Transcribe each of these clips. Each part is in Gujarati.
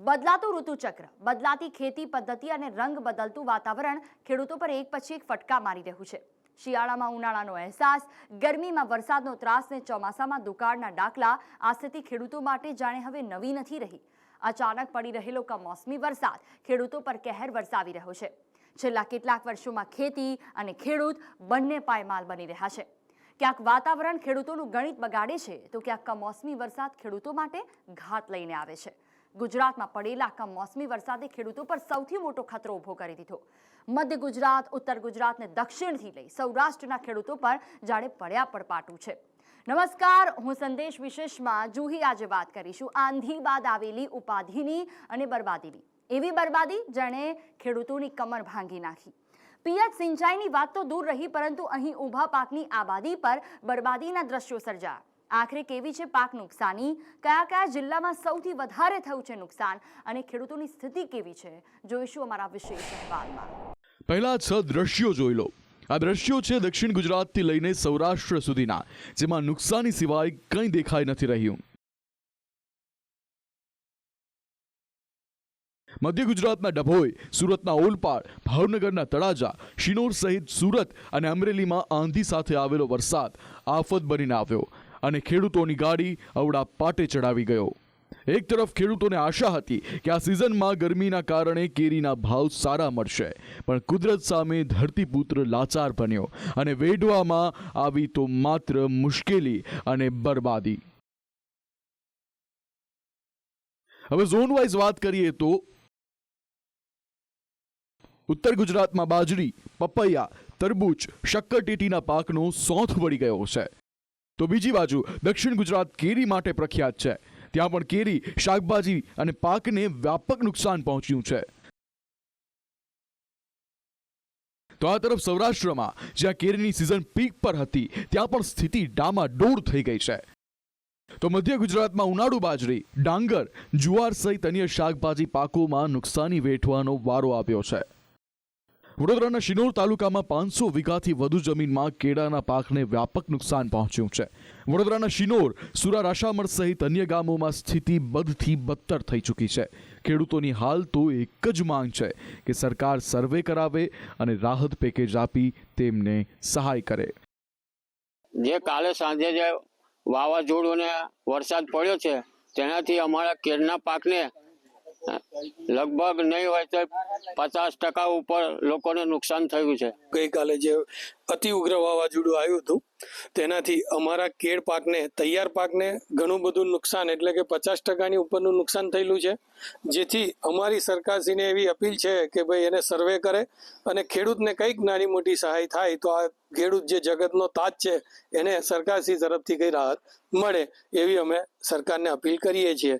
બદલાતું ઋતુચક્ર, બદલાતી ખેતી પદ્ધતિ અને રંગ બદલતું વાતાવરણ ખેડૂતો પર એક પછી એક ફટકા મારી રહ્યું છે. શિયાળામાં ઉનાળાનો અહેસાસ, ગરમીમાં વરસાદનો ત્રાસ ને ચોમાસામાં દુકાળના ડાકલા, આ સ્થિતિ ખેડૂતો માટે જાણે હવે નવી નથી રહી. અચાનક પડી રહેલો કમોસમી વરસાદ ખેડૂતો પર કહેર વરસાવી રહ્યો છે. છેલ્લા કેટલાક વર્ષોમાં ખેતી અને ખેડૂત બંને પાયમાલ બની રહ્યા છે. ક્યાંક વાતાવરણ ખેડૂતોનું ગણિત બગાડે છે, તો ક્યાંક કમોસમી વરસાદ ખેડૂતો માટે ઘાત લઈને આવે છે. ગુજરાતમાં પડેલા કમોસમી વરસાદે ખેડૂતો પર સૌથી મોટો ખતરો ઊભો કરી દીધો. મધ્ય ગુજરાત, ઉત્તર ગુજરાત ને દક્ષિણથી લઈ સૌરાષ્ટ્રના ખેડૂતો પર જાણે પડ્યા પડપાટું છે. નમસ્કાર, હું સંદેશ વિશેષમાં જુહી આજે વાત કરીશું આંધી બાદ આવેલી ઉપાધિની અને બરબાદીની. એવી બરબાદી જેણે ખેડૂતોની કમર ભાંગી નાખી. પિયત સિંચાઈની વાત તો દૂર રહી, પરંતુ અહીં ઊભા પાકની આબાદી પર બરબાદીના દ્રશ્યો સર્જાયા. આખરે કેવી છે પાક નુકસાની, કયા કયા જિલ્લામાં સૌથી વધારે થયું છે નુકસાન અને ખેડૂતોની સ્થિતિ કેવી છે, જોઈશું અમારા વિશેષ અહેવાલમાં. પહેલા 6 દ્રશ્યો જોઈ લો. આ દ્રશ્યો છે દક્ષિણ ગુજરાતથી લઈને સૌરાષ્ટ્ર સુધીના, જેમાં નુકસાની સિવાય કંઈ દેખાઈ નથી રહ્યું. મધ્ય ગુજરાતના ડભોઈ, સુરતના ઓલપાડ, ભાવનગરના તળાજા, શિનોર સહિત સુરત અને અમરેલીમાં આંધી સાથે આવેલો વરસાદ આફત બનીને આવ્યો અને ખેડૂતોની ગાડી અવડા પાટે ચડાવી ગયો. એક તરફ ખેડૂતોને આશા હતી કે આ સિઝનમાં ગરમીના કારણે કેરીના ભાવ સારા મળશે, પણ કુદરત સામે ધરતીપુત્ર લાચાર બન્યો અને વેઢવામાં આવી તો માત્ર મુશ્કેલી અને બરબાદી. હવે ઝોન વાઇઝ વાત કરીએ તો ઉત્તર ગુજરાતમાં બાજરી, પપૈયા, તરબૂચ, શક્કરટેટીના પાકનો સોંથ વળી ગયો છે. તો બીજી બાજુ દક્ષિણ ગુજરાત કેરી માટે પ્રખ્યાત છે. ત્યાં પણ કેરી, શાકભાજી અને પાકને વ્યાપક નુકસાન પહોંચ્યું છે. તો આ તરફ સૌરાષ્ટ્રમાં જ્યાં કેરીની સિઝન પીક પર હતી, ત્યાં પણ સ્થિતિ ડામાડોળ થઈ ગઈ છે. તો મધ્ય ગુજરાતમાં ઉનાળુ બાજરી, ડાંગર, જુવાર સહિત અન્ય શાકભાજી પાકોમાં નુકસાની વેઠવાનો વારો આવ્યો છે. વડોદરાના શિનોર તાલુકામાં 500 વીઘાથી વધુ જમીનમાં કેળાના પાકને વ્યાપક નુકસાન પહોંચ્યું છે. વડોદરાના શિનોર, સુરા, રાશામણ સહિત અન્ય ગામોમાં સ્થિતિ બદથી બદતર થઈ ચૂકી છે. ખેડૂતોની હાલ તો એક જ માંગ છે કે સરકાર સર્વે કરાવે અને રાહત પેકેજ આપી તેમને સહાય કરે. જે કાલે સાંજે જે વાવાઝોડું ને વરસાદ પડ્યો છે, તેનાથી અમારા કેળના પાકને લગભગ નહીં હોય તો 50% ઉપર લોકોને નુકસાન થયું છે. ગઈકાલે જે અતિ ઉગ્ર વાવાઝોડું આવ્યું હતું, તેનાથી અમારા કેળ પાકને, તૈયાર પાકને ઘણું બધું નુકસાન, એટલે કે 50%ની ઉપરનું નુકસાન થયેલું છે. જેથી અમારી સરકારશ્રીને એવી અપીલ છે કે ભાઈ એને સર્વે કરે અને ખેડૂતને કંઈક નાની મોટી સહાય થાય તો આ ખેડૂત જે જગતનો તાજ છે એને સરકારશ્રી તરફથી કંઈ રાહત મળે એવી અમે સરકારને અપીલ કરીએ છીએ.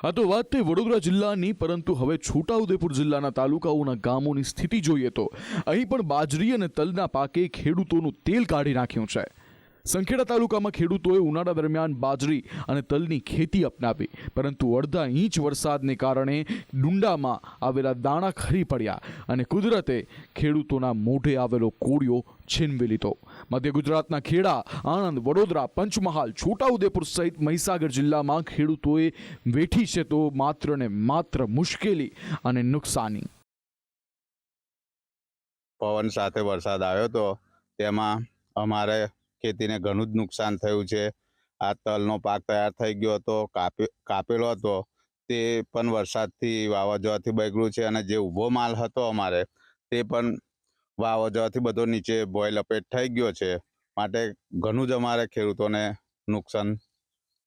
આ તો વાત થઈ વડોદરા જિલ્લાની, પરંતુ હવે છોટાઉદેપુર જિલ્લાના તાલુકાઓના ગામોની સ્થિતિ જોઈએ તો અહીં પણ બાજરી અને તલના પાકે ખેડૂતોનું તેલ કાઢી નાખ્યું છે. સંખેડા તાલુકામાં ખેડૂતોએ ઉનાળા દરમિયાન બાજરી અને તલની ખેતી અપનાવી, પરંતુ અડધા ઇંચ વરસાદને કારણે ડુંડામાં આવેલા દાણા ખરી પડ્યા અને કુદરતે ખેડૂતોના મોઢે આવેલો કોળિયો છીનવી લીધો. મધ્ય ગુજરાતના ખેડા, આણંદ, વડોદરા, પંચમહાલ, છોટાઉદેપુર સહિત મહીસાગર જિલ્લામાં ખેડૂતોએ વેઠી છે તો માત્ર ને માત્ર મુશ્કેલી અને નુકસાની. પવન સાથે વરસાદ આવ્યો તો તેમાં અમારે ખેતીને ઘણું જ નુકસાન થયું છે. આ તલનો પાક તૈયાર થઈ ગયો હતો, કાપેલો હતો, તે પણ વરસાદથી, વાવાઝોડાથી બગડ્યું છે અને જે ઊભો માલ હતો અમારે તે પણ વાવાઝોડાથી બધો નીચે ભોય લપેટ થઈ ગયો છે. માટે ઘણું જ અમારે ખેડૂતોને નુકસાન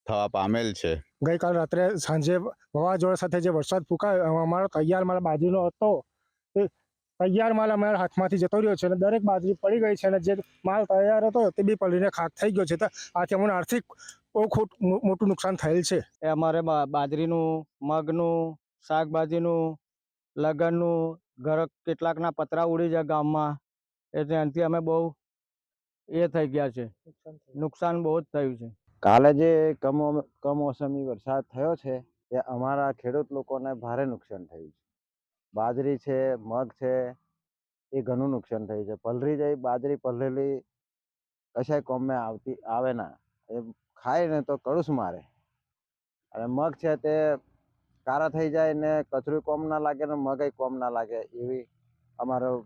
થવા પામેલ છે. ગઈકાલ રાત્રે સાંજે વાવાઝોડા સાથે જે વરસાદ ફૂંકાયો, અમારો તૈયાર માલ બાજરીનો હતો, તે તૈયાર માલ અમારા હાથમાંથી જતો રહ્યો છે અને દરેક બાજરી પડી ગઈ છે અને જે માલ તૈયાર હતો તે બી પડીને ખાક થઈ ગયો છે. તો આથી અમને આર્થિક બહુ મોટું નુકસાન થયેલ છે. એ અમારે બાજરીનું, મગનું, શાકભાજીનું, લગનનું, ઘર કેટલાકના પતરા ઉડી જાય ગામમાં, એટલે એનાથી અમે બહુ એ થઈ ગયા છે, નુકસાન બહુ જ થયું છે. કાલે જે કમોસમી વરસાદ થયો છે તે અમારા ખેડૂત લોકોને ભારે નુકસાન થયું છે. બાજરી છે, મગ છે, એ ઘણું નુકસાન થયું છે. પલરી જાય બાજરી, પલરેલી કશાય કોમે આવે ના, એ ખાય ને તો કડુસ મારે. અને મગ છે તે કારા થઈ જાય ને કચરું કોમ ના લાગે ને મગઈ કોમ ના લાગે એવી અમારું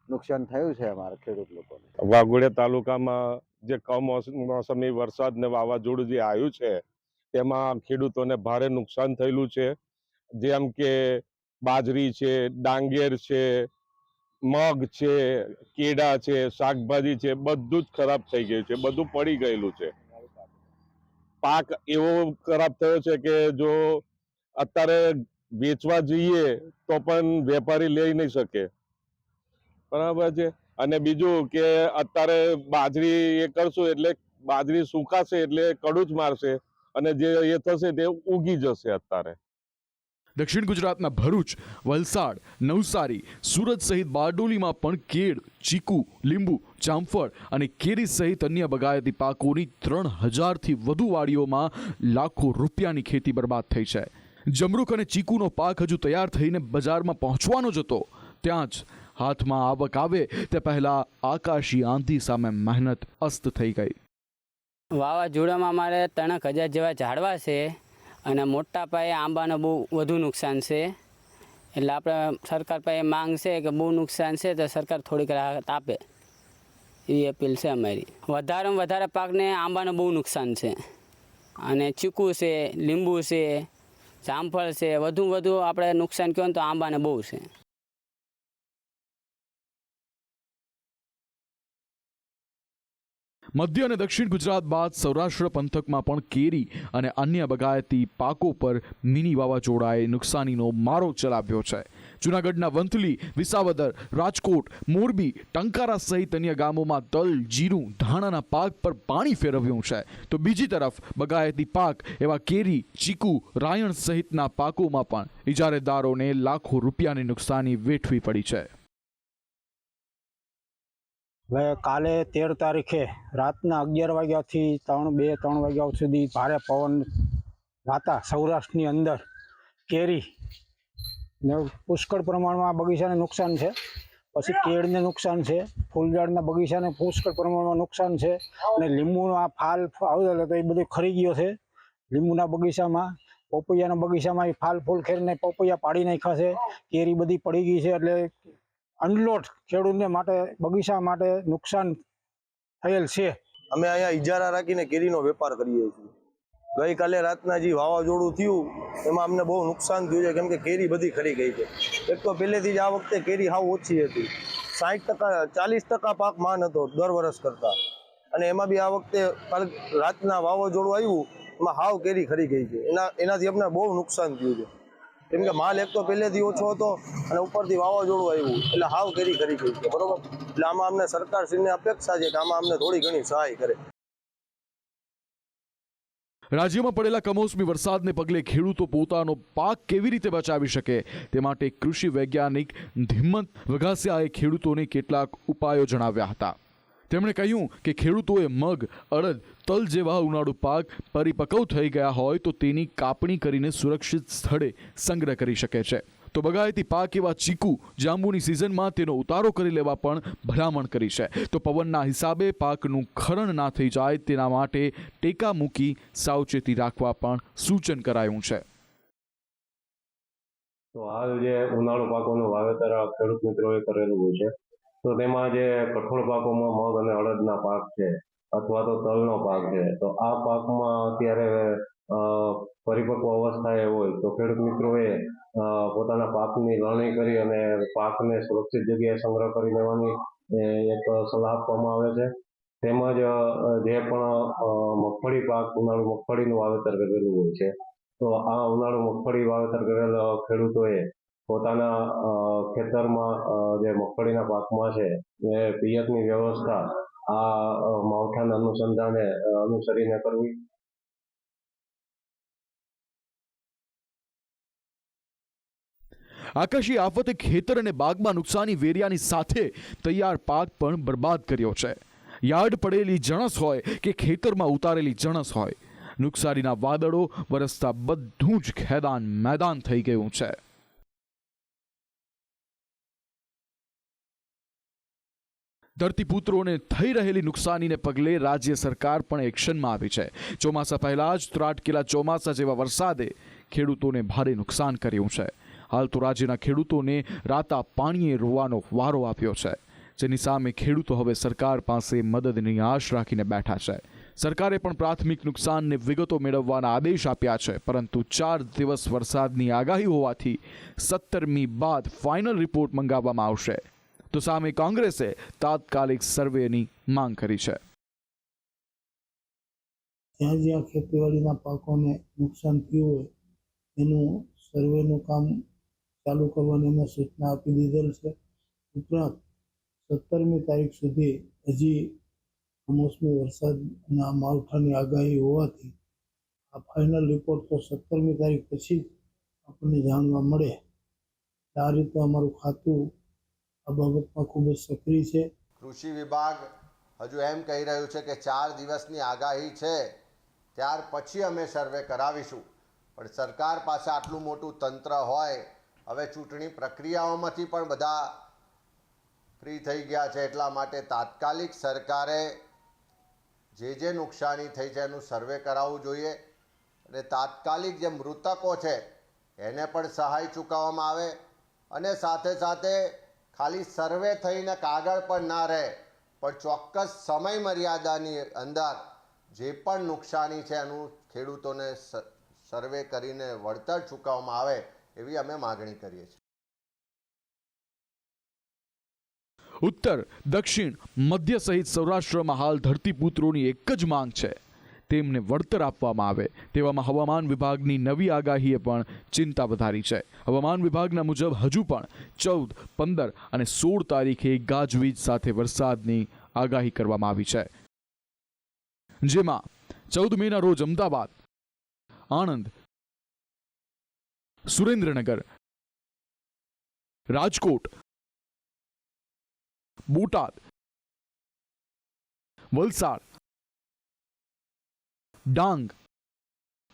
નુકસાન થયું છે અમારા ખેડૂત લોકોને. વાઘોડિયા તાલુકામાં જે કમોસમી વરસાદ ને વાવાઝોડું જે આવ્યું છે તેમાં ખેડૂતોને ભારે નુકસાન થયેલું છે. જેમ કે બાજરી છે, ડાંગેર છે, મગ છે, કેળા છે, શાકભાજી છે, બધું જ ખરાબ થઈ ગયું છે, બધું પડી ગયેલું છે. પાક એવો ખરાબ થયો છે કે જો અત્યારે વેચવા જઈએ તો પણ વેપારી લઈ નહીં શકે, બરાબર છે. અને બીજું કે અત્યારે બાજરી એ કરશું એટલે બાજરી સુકાશે એટલે કડું જ મારશે અને જે એ થશે તે ઉગી જશે. અત્યારે દક્ષિણ ગુજરાતના ભરૂચ, વલસાડ, નવસારી, સુરત સહિત બારડોલીમાં પણ કેળ, ચીકુ, લીંબુ, જામફળ અને કેરી સહિત અન્ય બગાયતી પાકોની 3000થી વધુ વાડીઓમાં લાખો રૂપિયાની ખેતી બરબાદ થઈ છે. જમરૂક અને ચીકુનો પાક હજુ તૈયાર થઈને બજારમાં પહોંચવાનો જ હતો ત્યાં જ હાથમાં આવક આવે તે પહેલા આકાશી આંધી સામે મહેનત અસ્ત થઈ ગઈ. વાવાઝોડામાં અમારે 3000 જેવા ઝાડવા છે અને મોટા પાયે આંબાને બહુ વધુ નુકસાન છે. એટલે આપણે સરકાર પાસે માંગ છે કે બહુ નુકસાન છે તો સરકાર થોડીક રાહત આપે એવી અપીલ છે અમારી. વધારેમાં વધારે પાકને આંબાને બહુ નુકસાન છે અને ચીકુ છે, લીંબુ છે, જામફળ છે, વધુ આપણે નુકસાન કહો તો આંબાને બહુ છે. મધ્ય અને દક્ષિણ ગુજરાત બાદ સૌરાષ્ટ્ર પંથકમાં પણ કેરી અને અન્ય બગાયતી પાકો પર મિની વાવાઝોડાએ નુકસાનીનો મારો ચલાવ્યો છે. જૂનાગઢના વંથલી, વિસાવદર, રાજકોટ, મોરબી, ટંકારા સહિત અન્ય ગામોમાં તલ, જીરું, ધાણાના પાક પર પાણી ફેરવ્યું છે તો બીજી તરફ બગાયતી પાક એવા કેરી, ચીકુ, રાયણ સહિતના પાકોમાં પણ ઇજારેદારોને લાખો રૂપિયાની નુકસાની વેઠવી પડી છે. હવે કાલે 13 તારીખે રાતના 11 વાગ્યાથી 3 વાગ્યા સુધી ભારે પવન વાતા સૌરાષ્ટ્રની અંદર કેરી ને પુષ્કળ પ્રમાણમાં બગીચાને નુકસાન છે. પછી કેળને નુકસાન છે, ફૂલઝાડના બગીચાને પુષ્કળ પ્રમાણમાં નુકસાન છે અને લીંબુનો આ ફાલ આવેલો તો એ બધું ખરી ગયો છે. લીંબુના બગીચામાં, પપૈયાના બગીચામાં એ ફાલ ફૂલ ખેરીને પપૈયા પાડી નાખ્યા છે, કેરી બધી પડી ગઈ છે. એટલે અનલોટ ખેડૂતને માટે બગીચા માટે નુકસાન થયેલ છે. અમે અહીંયા ઇજારા રાખીને કેરીનો વેપાર કરીએ છીએ. ગઈકાલે રાતના જે વાવાઝોડું થયું એમાં અમને બહુ નુકસાન થયું છે કેમ કે કેરી બધી ખરી ગઈ છે. એક તો પહેલેથી જ આ વખતે કેરી હાવ ઓછી હતી, 60% 40% પાક માન હતો દર વર્ષ કરતા, અને એમાં બી આ વખતે રાતના વાવાઝોડું આવ્યું એમાં હાવ કેરી ખરી ગઈ છે. એનાથી અમને બહુ નુકસાન થયું છે કેમ કે માલ એક તો પહેલેથી ઓછો હતો અને ઉપરથી વાવાઝોડું આવ્યું એટલે હાવ કેરી ખરી ગઈ છે. બરોબર, એટલે આમાં અમને સરકારશ્રીની અપેક્ષા છે કે આમાં અમને થોડી ઘણી સહાય કરે. રાજ્યમાં પડેલા કમોસમી વરસાદને પગલે ખેડૂતો પોતાનો પાક કેવી રીતે બચાવી શકે તે માટે કૃષિ વૈજ્ઞાનિક ધીમંત વઘાસિયાએ ખેડૂતોને કેટલાક ઉપાયો જણાવ્યા હતા. તેમણે કહ્યું કે ખેડૂતોએ મગ, અડદ, તલ જેવા ઉનાળુ પાક પરિપક્વ થઈ ગયા હોય તો તેની કાપણી કરીને સુરક્ષિત સ્થળે સંગ્રહ કરી શકે છે. તો બગાયતી પાક એવા ચીકુ, જાંબુની સિઝનમાં તેનો ઉતારો કરી લેવા પણ ભલામણ કરી છે. તો પવનના હિસાબે પાકનું ખરણ ના થઈ જાય તેના માટે ટેકા મૂકી સાવચેતી રાખવા પણ સૂચન કરાયું છે. તો હાલ જે ઉનાળુ પાકોનું વાવેતર ખેડૂત મિત્રોએ કરેલું છે તો તેમાં જે કઠોળ પાકોમાં મગ અને અડદના પાક છે અથવા તો તલનો પાક છે તો આ પાકમાં અત્યારે પરિપક્વ અવસ્થાએ હોય તો ખેડૂત મિત્રોએ પોતાના પાકની લણણી કરી અને પાકને સુરક્ષિત જગ્યાએ સંગ્રહ કરી લેવાની એક સલાહ આપવામાં આવે છે. તેમજ જે પણ મગફળી પાક, ઉનાળુ મગફળીનું વાવેતર કરેલું હોય છે તો આ ઉનાળુ મગફળી વાવેતર કરેલ ખેડૂતોએ પોતાના ખેતરમાં જે મગફળીના પાકમાં છે એ પિયતની વ્યવસ્થા આ માવઠાના અનુસંધાને અનુસરીને કરવી. આકાશી આફતે ખેતર અને બાગમાં નુકસાની વેર્યાની સાથે તૈયાર પાક પણ બરબાદ કર્યો છે. યાર્ડ પડેલી જણસ હોય કે ખેતરમાં ઉતારેલી જણસ હોય, નુકસાનીના વાદળો વરસતા બધું જ ખેદાન મેદાન થઈ ગયું છે. ધરતીપુત્રોને થઈ રહેલી નુકસાનીને પગલે રાજ્ય સરકાર પણ એક્શનમાં આવી છે. ચોમાસા પહેલા જ ત્રાટકેલા ચોમાસા જેવા વરસાદે ખેડૂતોને ભારે નુકસાન કર્યું છે. હાલ તો રાજ્યના ખેડૂતોને રાતા પાણીએ રોવાનો વારો આપ્યો છે, જેની સામે ખેડૂતો હવે સરકાર પાસે મદદની આશ રાખીને બેઠા છે. સરકારે પણ પ્રાથમિક નુકસાનને વિગતો મેળવવાના આદેશ આપ્યા છે, પરંતુ 4 દિવસ વરસાદની આગાહી હોવાથી 17મી બાદ ફાઇનલ રિપોર્ટ મંગાવવામાં આવશે. તો સામે કોંગ્રેસે તાત્કાલિક સર્વેની માંગ કરી છે. જ્યાં જ્યાં ખેતીવાડીના પાકોને નુકસાન થયું હોય એનું સર્વેનું કામ ચાલુ કરવાની અમે સૂચના આપી દીધેલ છે. ઉપરાંત 17મી તારીખ સુધી હજી કમોસમી વરસાદ અને આ માવઠાની આગાહી હોવાથી આ ફાઇનલ રિપોર્ટ તો 17મી તારીખ પછી આપણને જાણવા મળે. આ રીતે અમારું ખાતું આ બાબતમાં ખૂબ જ સક્રિય છે. કૃષિ વિભાગ હજુ એમ કહી રહ્યું છે કે 4 દિવસની આગાહી છે, ત્યાર પછી અમે સર્વે કરાવીશું. પણ સરકાર પાસે આટલું મોટું તંત્ર હોય, હવે ચૂંટણી પ્રક્રિયાઓમાંથી પણ બધા ફ્રી થઈ ગયા છે, એટલા માટે તાત્કાલિક સરકારે જે નુકસાની થઈ છે એનું સર્વે કરાવવું જોઈએ અને તાત્કાલિક જે મૃતકો છે એને પણ સહાય ચૂકવવામાં આવે અને સાથે સાથે ખાલી સર્વે થઈને કાગળ પર ના રહે, પણ ચોક્કસ સમય મર્યાદાની અંદર જે પણ નુકસાની છે એનું ખેડૂતોને સર્વે કરીને વળતર ચૂકવવામાં આવે એવી અમે માગણી કરીએ છીએ. ઉત્તર, દક્ષિણ, મધ્ય સહિત સૌરાષ્ટ્રમાં હાલ ધરતીપુત્રોની એક જ માંગ છે, તેમને વળતર આપવામાં આવે. તેવામાં હવામાન વિભાગની નવી આગાહીએ પણ ચિંતા વધારી છે. હવામાન વિભાગના મુજબ હજુ પણ 14, 15 અને 16 તારીખે ગાજવીજ સાથે વરસાદની આગાહી કરવામાં આવી છે, જેમાં 14 મેના રોજ અમદાવાદ, આણંદ, સુરેન્દ્રનગર, રાજકોટ, બોટાદ, વલસાડ, ડાંગ,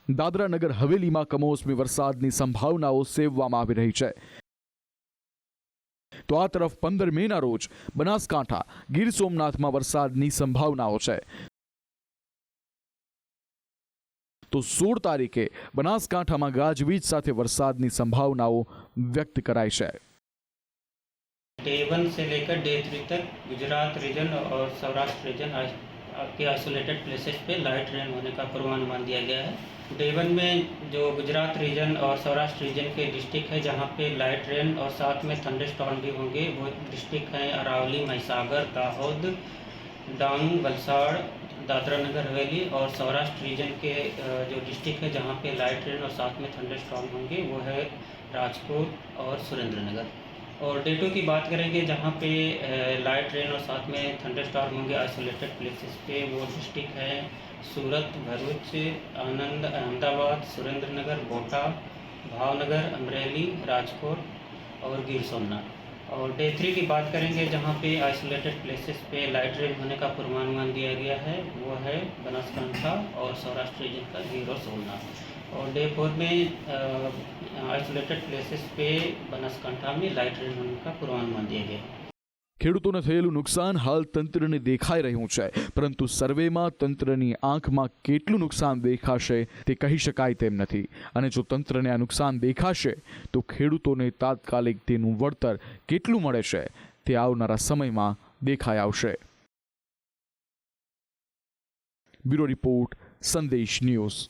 દાદરા નગર હવેલીમાં કમોસમી વરસાદની સંભાવનાઓ સેવવામાં આવી રહી છે. તો આ તરફ 15 મેના રોજ બનાસકાંઠા, ગીર સોમનાથમાં વરસાદની સંભાવનાઓ છે. તો 16 તારીખે બનાસકાંઠામાં ગાજવીજ સાથે વરસાદની સંભાવનાઓ વ્યક્ત કરાઈ છે. डे 1 से लेकर डे 3 तक गुजरात रीजन और सौराष्ट्र रीजन के आइसोलेटेड प्लेसेस पे लाइट रेन होने का पूर्वानुमान दिया गया है. डे 1 में जो गुजरात रीजन और सौराष्ट्र रीजन के डिस्ट्रिक्ट है जहाँ पे लाइट रेन और साथ में थंडरस्टॉर्म भी होंगे, वो डिस्ट्रिक्ट हैं अरावली, महिसागर, दाहोद, डांग, वलसाड़, दादरा नगर हवेली. और सौराष्ट्र रीजन के जो डिस्ट्रिक्ट है जहाँ पे लाइट रेन और साथ में थंडरस्टॉर्म होंगे वो है राजकोट और सुरेंद्रनगर. और डे 2 की बात करेंगे जहाँ पे लाइट रेन और साथ में थंडरस्टॉर्म होंगे आइसोलेटेड प्लेसेस पे, वो डिस्ट्रिक्ट हैं सूरत, भरूच, आनंद, अहमदाबाद, सुरेंद्रनगर, कोटा, भावनगर, अमरेली, राजकोट और गिर सोमनाथ. और डे 3 की बात करेंगे जहाँ पे आइसोलेटेड प्लेसेस पे लाइट रेन होने का पूर्वानुमान दिया गया है, वो है बनासकांठा और सौराष्ट्र रीजन का गिर और सोमनाथ. और डे 4 में आइसोलेटेड प्लेसेस पे बनासकांठा में लाइट रेन होने का पूर्वानुमान दिया गया. ખેડૂતોને થયેલું નુકસાન હાલ તંત્રને દેખાઈ રહ્યું છે, પરંતુ સર્વેમાં તંત્રની આંખમાં કેટલું નુકસાન દેખાશે તે કહી શકાય તેમ નથી. અને જો તંત્રને આ નુકસાન દેખાશે તો ખેડૂતોને તાત્કાલિક તેનું વળતર કેટલું મળે છે તે આવનારા સમયમાં દેખાઈ આવશે. બ્યુરો રિપોર્ટ, સંદેશ ન્યૂઝ.